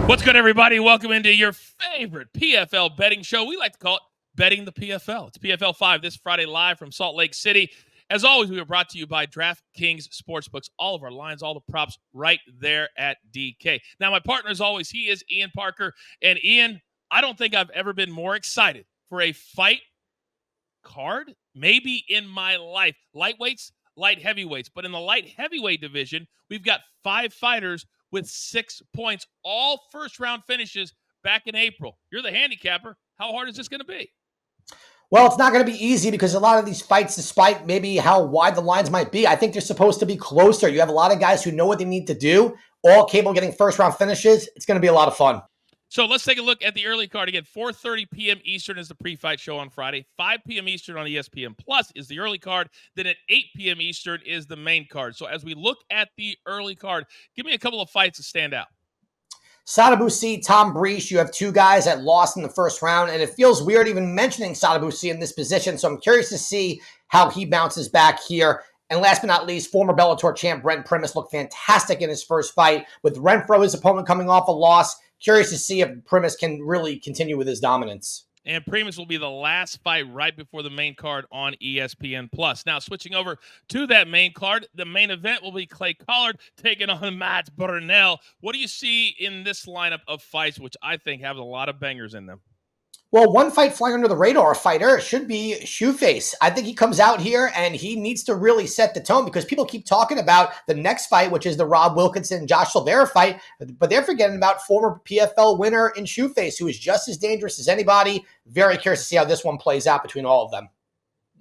What's good, everybody? Welcome into your favorite PFL betting show. We like to call it Betting the PFL. It's PFL 5 this Friday live from Salt Lake City. As always, we are brought to you by DraftKings Sportsbooks. All of our lines, all the props right there at DK. Now, my partner, as always, he is Ian Parker. And Ian, I don't think I've ever been more excited for a fight card, maybe in my life. Lightweights, light heavyweights. But in the light heavyweight division, we've got 5 fighters with 6 points, all first-round finishes back in April. You're the handicapper. How hard is this going to be? Well, it's not going to be easy because a lot of these fights, despite maybe how wide the lines might be, I think they're supposed to be closer. You have a lot of guys who know what they need to do, all capable of getting first-round finishes. It's going to be a lot of fun. So let's take a look at the early card again. 4:30 p.m. Eastern is the pre-fight show on Friday. 5 p.m. Eastern on ESPN Plus is the early card. Then at 8 p.m. Eastern is the main card. So as we look at the early card, give me a couple of fights that stand out. Sadabusi, Tom Breach, you have 2 guys that lost in the first round, and it feels weird even mentioning Sadabusi in this position, so I'm curious to see how he bounces back here. And last but not least, former Bellator champ Brent Primus looked fantastic in his first fight. With Renfro, his opponent, coming off a loss, curious to see if Primus can really continue with his dominance. And Primus will be the last fight right before the main card on ESPN Plus. Now, switching over to that main card, the main event will be Clay Collard taking on Mads Burnell. What do you see in this lineup of fights, which I think have a lot of bangers in them? Well, one fight flying under the radar fighter should be Shoeface. I think he comes out here and he needs to really set the tone because people keep talking about the next fight, which is the Rob Wilkinson-Josh Silveira fight, but they're forgetting about former PFL winner in Shoeface, who is just as dangerous as anybody. Very curious to see how this one plays out between all of them.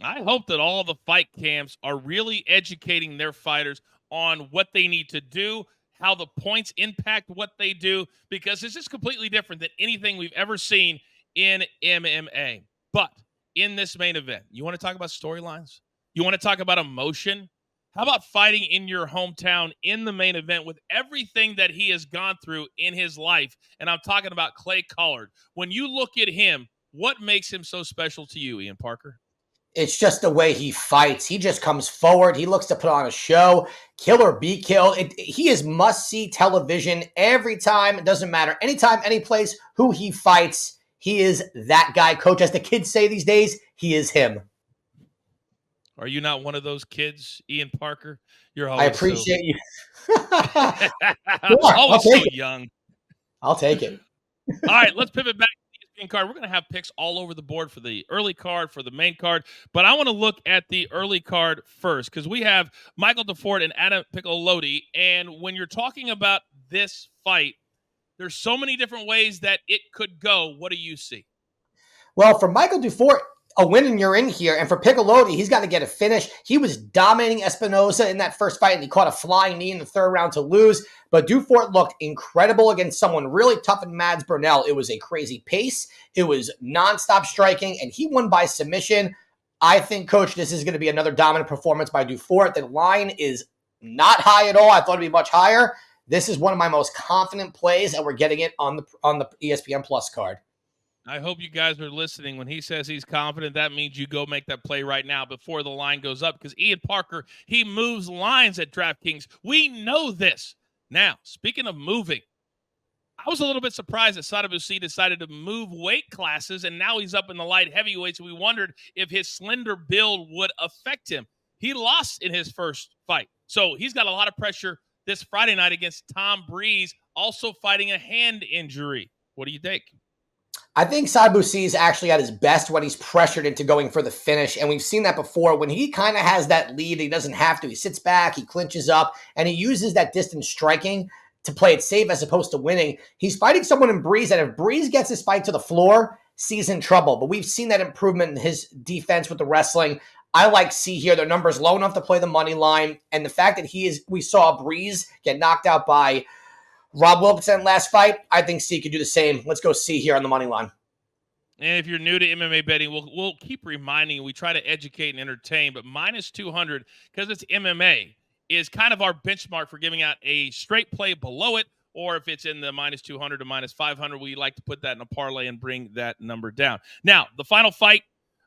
I hope that all the fight camps are really educating their fighters on what they need to do, how the points impact what they do, because it's just completely different than anything we've ever seen in MMA. But in this main event, you want to talk about storylines? You want to talk about emotion? How about fighting in your hometown in the main event with everything that he has gone through in his life? And I'm talking about Clay Collard. When you look at him, what makes him so special to you, Ian Parker? It's just the way he fights. He just comes forward. He looks to put on a show. Kill or be killed. He is must-see television every time. It doesn't matter. Anytime, any place, who he fights. He is that guy, coach. As the kids say these days, he is him. Are you not one of those kids, Ian Parker? You're always I appreciate you. Always so young. I'll take it. All right, let's pivot back to the ESPN card. We're going to have picks all over the board for the early card, for the main card. But I want to look at the early card first because we have Michael DeFort and Adam Piccolotti. And when you're talking about this fight, there's so many different ways that it could go. What do you see? Well, for Michael DeFort, a win and you're in here. And for Piccolotti, he's got to get a finish. He was dominating Espinosa in that first fight, and he caught a flying knee in the third round to lose. But DeFort looked incredible against someone really tough in Mads Burnell. It was a crazy pace. It was nonstop striking, and he won by submission. I think, Coach, this is going to be another dominant performance by DeFort. The line is not high at all. I thought it'd be much higher. This is one of my most confident plays, and we're getting it on the ESPN Plus card. I hope you guys are listening. When he says he's confident, that means you go make that play right now before the line goes up, because Ian Parker, he moves lines at DraftKings. We know this. Now, speaking of moving, I was a little bit surprised that Sadabusi decided to move weight classes, and now he's up in the light heavyweights. We wondered if his slender build would affect him. He lost in his first fight, so he's got a lot of pressure this Friday night against Tom Breeze, also fighting a hand injury. What do you think? I think Sadabusi is actually at his best when he's pressured into going for the finish, and we've seen that before. When he kind of has that lead, he doesn't have to. He sits back, he clinches up, and he uses that distance striking to play it safe as opposed to winning. He's fighting someone in Breeze that if Breeze gets his fight to the floor, he's in trouble. But we've seen that improvement in his defense with the wrestling. I like C here. Their number's low enough to play the money line. And the fact that we saw Breeze get knocked out by Rob Wilkinson last fight, I think C could do the same. Let's go C here on the money line. And if you're new to MMA betting, we'll keep reminding you, we try to educate and entertain, but minus 200, because it's MMA, is kind of our benchmark for giving out a straight play below it, or if it's in the minus 200 to minus 500, we like to put that in a parlay and bring that number down. Now, the final fight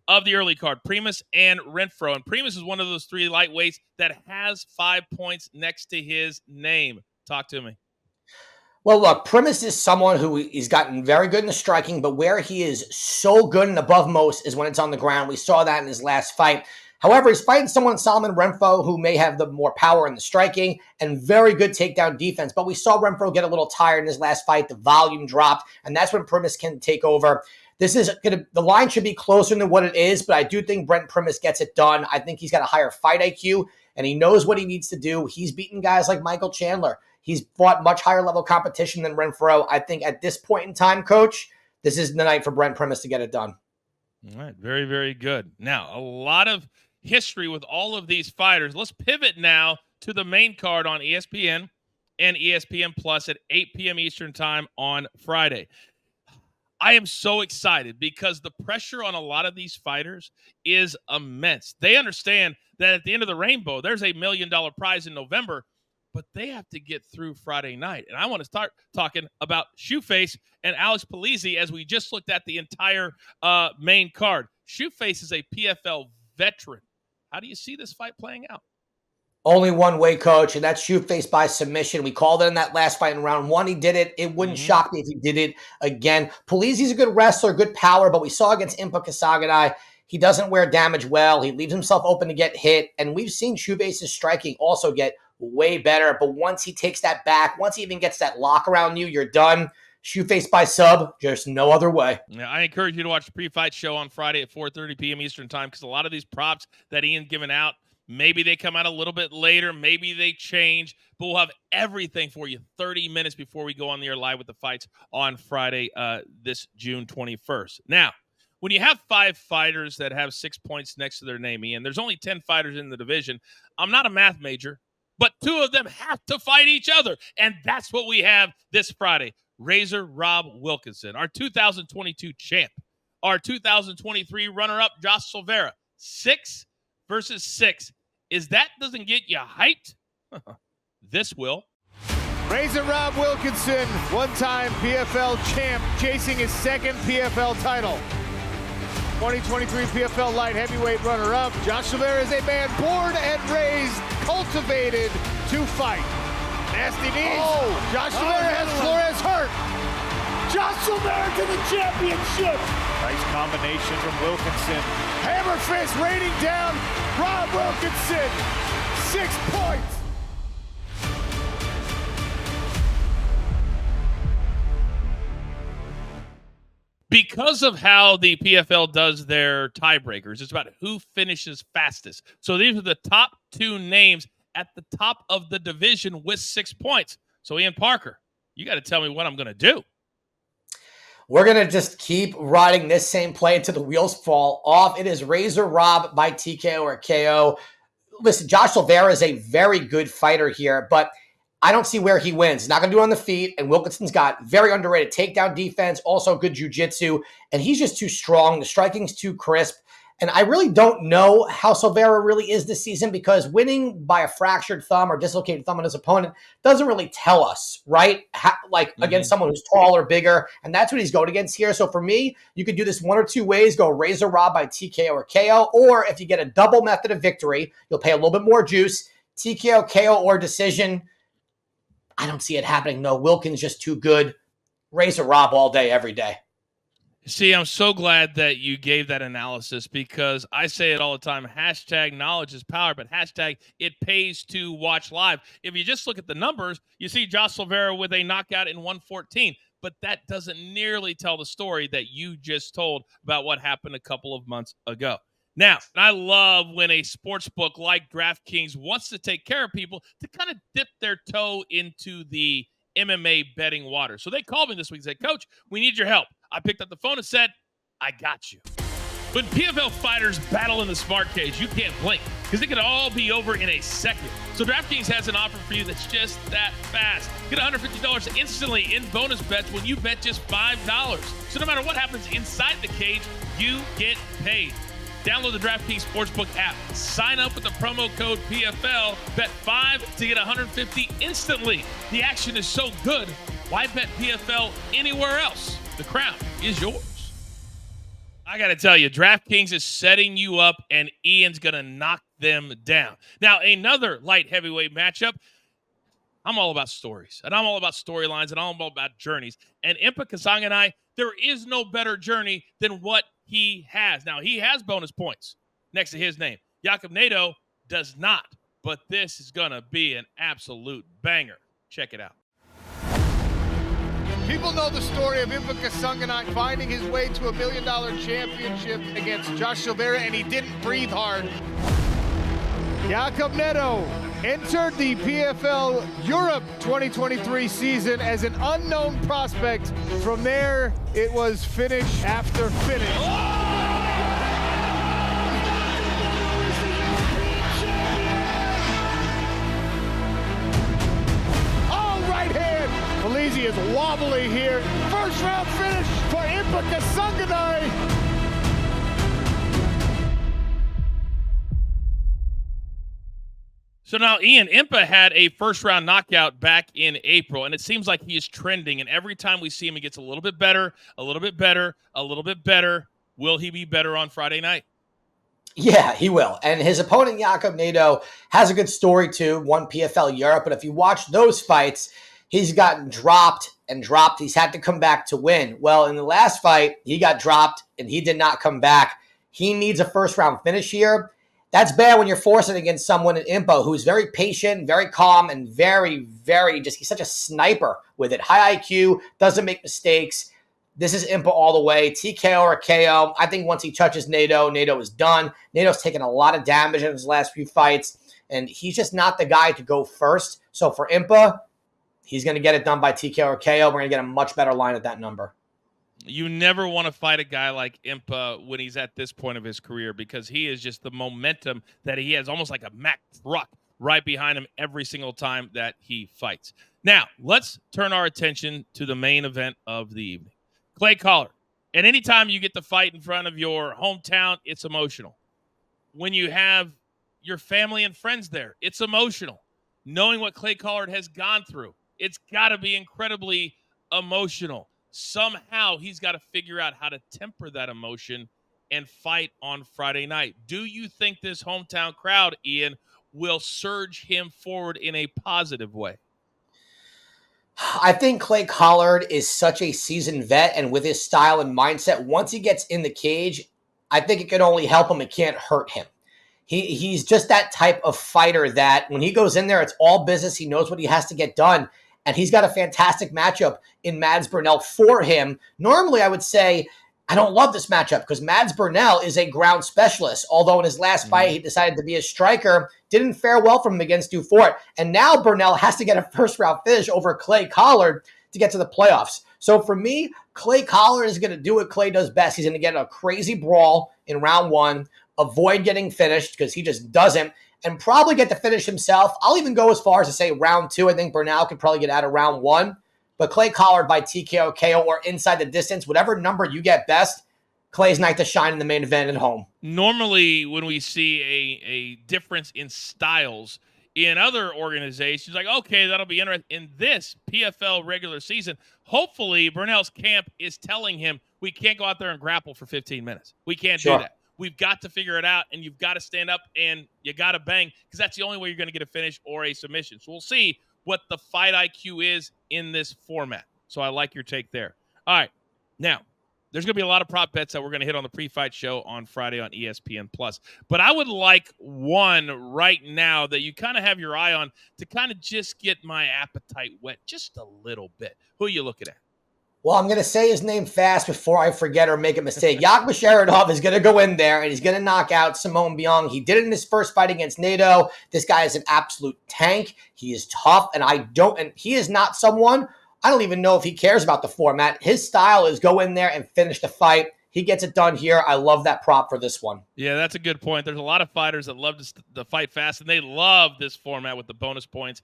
of the early card, Primus and Renfro. And Primus is one of those 3 lightweights that has 5 points next to his name. Talk to me. Well, look, Primus is someone who he's gotten very good in the striking, but where he is so good and above most is when it's on the ground. We saw that in his last fight. However, he's fighting someone, Solomon Renfro, who may have the more power in the striking and very good takedown defense. But we saw Renfro get a little tired in his last fight. The volume dropped, and that's when Primus can take over. The line should be closer than what it is, but I do think Brent Primus gets it done. I think he's got a higher fight IQ, and he knows what he needs to do. He's beaten guys like Michael Chandler. He's fought much higher level competition than Renfro. I think at this point in time, Coach, this is the night for Brent Primus to get it done. All right. Very, very good. Now, a lot of history with all of these fighters. Let's pivot now to the main card on ESPN and ESPN Plus at 8 p.m. Eastern time on Friday. I am so excited because the pressure on a lot of these fighters is immense. They understand that at the end of the rainbow, there's $1 million prize in November, but they have to get through Friday night. And I want to start talking about Shoeface and Alex Polizzi as we just looked at the entire main card. Shoeface is a PFL veteran. How do you see this fight playing out? Only one way, Coach, and that's Shoeface by submission. We called it in that last fight in round one. He did it. It wouldn't shock me if he did it again. Polizzi's a good wrestler, good power, but we saw against Impa Kasaganai, he doesn't wear damage well. He leaves himself open to get hit, and we've seen Shoeface's striking also get way better. But once he takes that back, once he even gets that lock around you, you're done. Shoeface by sub, just no other way. Yeah, I encourage you to watch the pre-fight show on Friday at 4:30 p.m. Eastern time because a lot of these props that Ian's giving out, maybe they come out a little bit later, maybe they change, but we'll have everything for you 30 minutes before we go on the air live with the fights on Friday, this June 21st. Now, when you have 5 fighters that have 6 points next to their name, Ian, there's only 10 fighters in the division. I'm not a math major, but 2 of them have to fight each other, and that's what we have this Friday. Razor Rob Wilkinson, our 2022 champ, our 2023 runner-up, Josh Silveira, 6 versus 6. Is that doesn't get you hyped? This will. Razor Rob Wilkinson, one-time PFL champ, chasing his second PFL title. 2023 PFL light heavyweight runner-up. Josh Silveira is a man born and raised, cultivated to fight. Nasty knees. Josh Silveira has Flores hurt. Josh Silveira to the championship. Nice combination from Wilkinson. Hammer fist raining down Rob Wilkinson. 6 points. Because of how the PFL does their tiebreakers, it's about who finishes fastest. So these are the top 2 names at the top of the division with 6 points. So Ian Parker, you got to tell me what I'm going to do. We're going to just keep riding this same play until the wheels fall off. It is Razor Rob by TKO or KO. Listen, Josh Silveira is a very good fighter here, but I don't see where he wins. He's not going to do it on the feet, and Wilkinson's got very underrated takedown defense, also good jiu-jitsu, and he's just too strong. The striking's too crisp, and I really don't know how Silveira really is this season because winning by a fractured thumb or dislocated thumb on his opponent doesn't really tell us, right? Against someone who's taller, bigger, and that's what he's going against here. So for me, you could do this one or 2 ways, go Razor Rob by TKO or KO, or if you get a double method of victory, you'll pay a little bit more juice, TKO, KO, or decision. I don't see it happening. No, Wilkins just too good. Razor Rob all day, every day. See, I'm so glad that you gave that analysis because I say it all the time. Hashtag knowledge is power, but hashtag it pays to watch live. If you just look at the numbers, you see Josh Silveira with a knockout in 114, but that doesn't nearly tell the story that you just told about what happened a couple of months ago. Now, I love when a sports book like DraftKings wants to take care of people to kind of dip their toe into the MMA betting water. So they called me this week and said, Coach, we need your help. I picked up the phone and said, I got you. When PFL fighters battle in the smart cage, you can't blink because it could all be over in a second. So DraftKings has an offer for you that's just that fast. Get $150 instantly in bonus bets when you bet just $5. So no matter what happens inside the cage, you get paid. Download the DraftKings Sportsbook app. Sign up with the promo code PFL. Bet $5 to get $150 instantly. The action is so good, why bet PFL anywhere else? The crown is yours. I got to tell you, DraftKings is setting you up, and Ian's going to knock them down. Now, another light heavyweight matchup. I'm all about stories, and I'm all about storylines, and I'm all about journeys. And Impa Kasanganay, there is no better journey than what he has. Now, he has bonus points next to his name. Jakob Nato does not, but this is going to be an absolute banger. Check it out. People know the story of Impa Kasanganay finding his way to a $1 million championship against Josh Silveira, and he didn't breathe hard. Jakob Nato entered the PFL Europe 2023 season as an unknown prospect. From there, it was finish after finish. Oh, right hand! Felizi is wobbly here. First round finish for Impa Kasanganay. So now, Ian, Impa had a first-round knockout back in April, and it seems like he is trending. And every time we see him, he gets a little bit better, a little bit better, a little bit better. Will he be better on Friday night? Yeah, he will. And his opponent, Jakob Nato, has a good story too. Won PFL Europe. But if you watch those fights, he's gotten dropped and dropped. He's had to come back to win. Well, in the last fight, he got dropped and he did not come back. He needs a first-round finish here. That's bad when you're forcing against someone in Impa who's very patient, very calm, and very, very he's such a sniper with it. High IQ, doesn't make mistakes. This is Impa all the way. TKO or KO. I think once he touches Nato, Nato is done. Nato's taken a lot of damage in his last few fights, and he's just not the guy to go first. So for Impa, he's going to get it done by TKO or KO. We're going to get a much better line at that number. You never want to fight a guy like Impa when he's at this point of his career because he is just the momentum that he has, almost like a Mack truck right behind him every single time that he fights. Now, let's turn our attention to the main event of the evening. Clay Collard. And anytime you get to fight in front of your hometown, it's emotional. When you have your family and friends there, it's emotional. Knowing what Clay Collard has gone through, it's got to be incredibly emotional. Somehow he's got to figure out how to temper that emotion and fight on Friday night. Do you think this hometown crowd, Ian, will surge him forward in a positive way? I think Clay Collard is such a seasoned vet, and with his style and mindset, once he gets in the cage, I think it can only help him. It can't hurt him. He's just that type of fighter that when he goes in there, it's all business. He knows what he has to get done. And he's got a fantastic matchup in Mads Burnell for him. Normally, I would say I don't love this matchup because Mads Burnell is a ground specialist. Although in his last fight, he decided to be a striker. Didn't fare well from him against Dufort. And now Burnell has to get a first-round finish over Clay Collard to get to the playoffs. So for me, Clay Collard is going to do what Clay does best. He's going to get a crazy brawl in round one, avoid getting finished because he just doesn't, and probably get to finish himself. I'll even go as far as to say round two. I think Burnell could probably get out of round one. But Clay Collard by TKO, KO, or inside the distance, whatever number you get best, Clay's night to shine in the main event at home. Normally, when we see a difference in styles in other organizations, like, okay, that'll be interesting. In this PFL regular season, hopefully Burnell's camp is telling him we can't go out there and grapple for 15 minutes. We can't do that. We've got to figure it out, and you've got to stand up, and you got to bang because that's the only way you're going to get a finish or a submission. So we'll see what the fight IQ is in this format. So I like your take there. All right. Now, there's going to be a lot of prop bets that we're going to hit on the pre-fight show on Friday on ESPN+. But I would like one right now that you kind of have your eye on to kind of just get my appetite wet just a little bit. Who are you looking at? Well, I'm going to say his name fast before I forget or make a mistake. Yakhmasheridov is going to go in there, and he's going to knock out Simone Biong. He did it in his first fight against Nato. This guy is an absolute tank. He is tough, and he is not someone, I don't even know if he cares about the format. His style is go in there and finish the fight. He gets it done here. I love that prop for this one. Yeah, that's a good point. There's a lot of fighters that love to fight fast, and they love this format with the bonus points,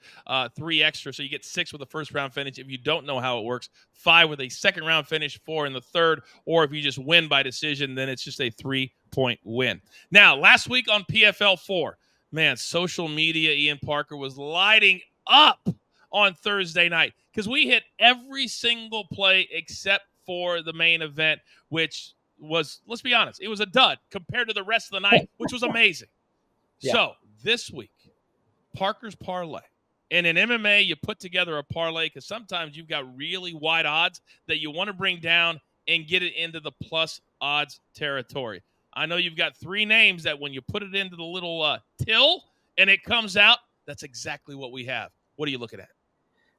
3 extra. So you get 6 with the first-round finish. If you don't know how it works, 5 with a second-round finish, 4 in the third. Or if you just win by decision, then it's just a 3-point win. Now, last week on PFL 4, man, social media, Ian Parker, was lighting up on Thursday night because we hit every single play except for the main event, which was, let's be honest, it was a dud compared to the rest of the night, which was amazing. Yeah. So this week, Parker's parlay, And in MMA, you put together a parlay because sometimes you've got really wide odds that you want to bring down and get it into the plus odds territory. I know you've got 3 names that when you put it into the little till and it comes out, that's exactly what we have. What are you looking at?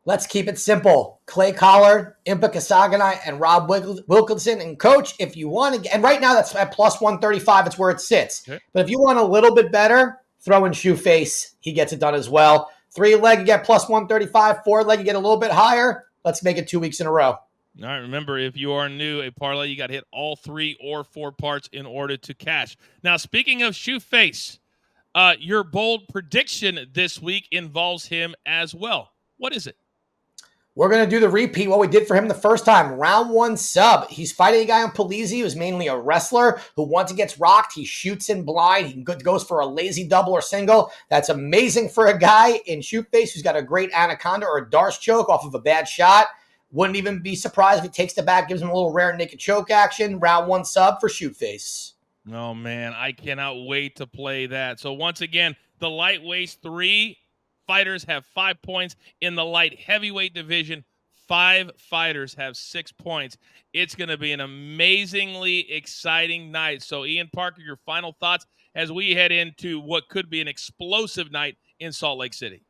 Let's keep it simple. Clay Collard, Impa Kasaganai, and Rob Wilkinson. And coach, if you want to, and right now that's at plus 135. It's where it sits. Okay. But if you want a little bit better, throw in Shoeface. He gets it done as well. 3-leg, you get plus 135. 4-leg, you get a little bit higher. Let's make it 2 weeks in a row. All right, remember, if you are new, a parlay, you got to hit all 3 or 4 parts in order to cash. Now, speaking of Shoeface, your bold prediction this week involves him as well. What is it? We're going to do the repeat, what we did for him the first time. Round 1 sub. He's fighting a guy on Polizzi who's mainly a wrestler who once he gets rocked, he shoots in blind. He goes for a lazy double or single. That's amazing for a guy in Shoeface who's got a great anaconda or a Darce choke off of a bad shot. Wouldn't even be surprised if he takes the back, gives him a little rare naked choke action. Round 1 sub for Shoeface. Oh, man, I cannot wait to play that. So once again, the lightweights, 3 fighters have 5 points. In the light heavyweight division, 5 fighters have 6 points. It's going to be an amazingly exciting night. So, Ian Parker, your final thoughts as we head into what could be an explosive night in Salt Lake City.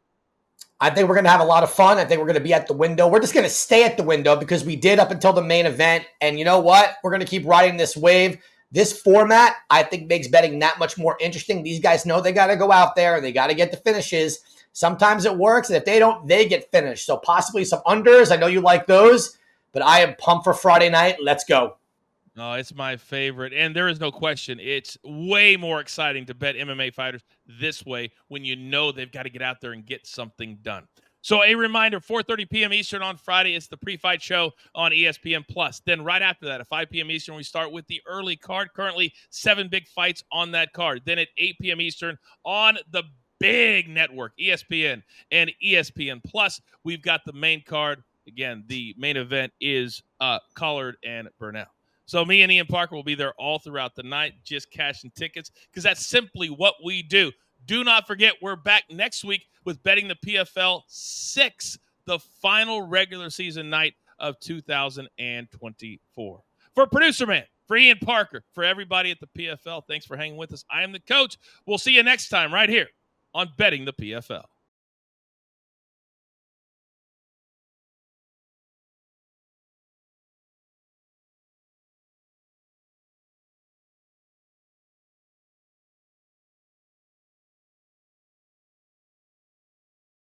I think we're going to have a lot of fun. I think we're going to be at the window. We're just going to stay at the window because we did up until the main event. And you know what? We're going to keep riding this wave. This format, I think, makes betting that much more interesting. These guys know they got to go out there and they got to get the finishes. Sometimes it works, and if they don't, they get finished. So possibly some unders. I know you like those, but I am pumped for Friday night. Let's go. Oh, it's my favorite. And there is no question. It's way more exciting to bet MMA fighters this way when you know they've got to get out there and get something done. So a reminder, 4:30 p.m. Eastern on Friday, it's the pre-fight show on ESPN+. Then right after that, at 5 p.m. Eastern, we start with the early card. Currently, 7 big fights on that card. Then at 8 p.m. Eastern on the big network, ESPN and ESPN+, we've got the main card. Again, the main event is Collard and Burnell. So me and Ian Parker will be there all throughout the night, just cashing tickets, because that's simply what we do. Do not forget, we're back next week with Betting the PFL 6, the final regular season night of 2024. For Producer Man, for Ian Parker, for everybody at the PFL, thanks for hanging with us. I am the coach. We'll see you next time right here on Betting the PFL.